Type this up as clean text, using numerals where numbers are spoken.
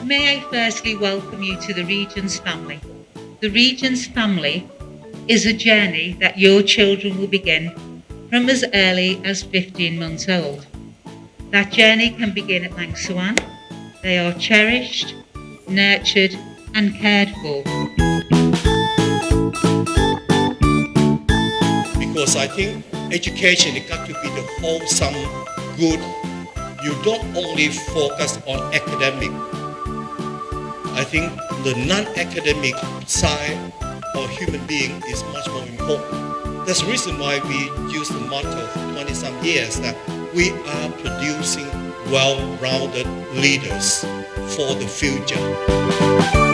May I firstly welcome you to the Regent's family. The Regent's family is a journey that your children will begin from as early as 15 months old. That journey can begin at Langsuan. They are cherished, nurtured and cared for. Because I think education has got to be the wholesome good. You don't only focus on academic. I think the non-academic side of human being is much more important. That's the reason why we use the motto for 20-some years that we are producing well-rounded leaders for the future.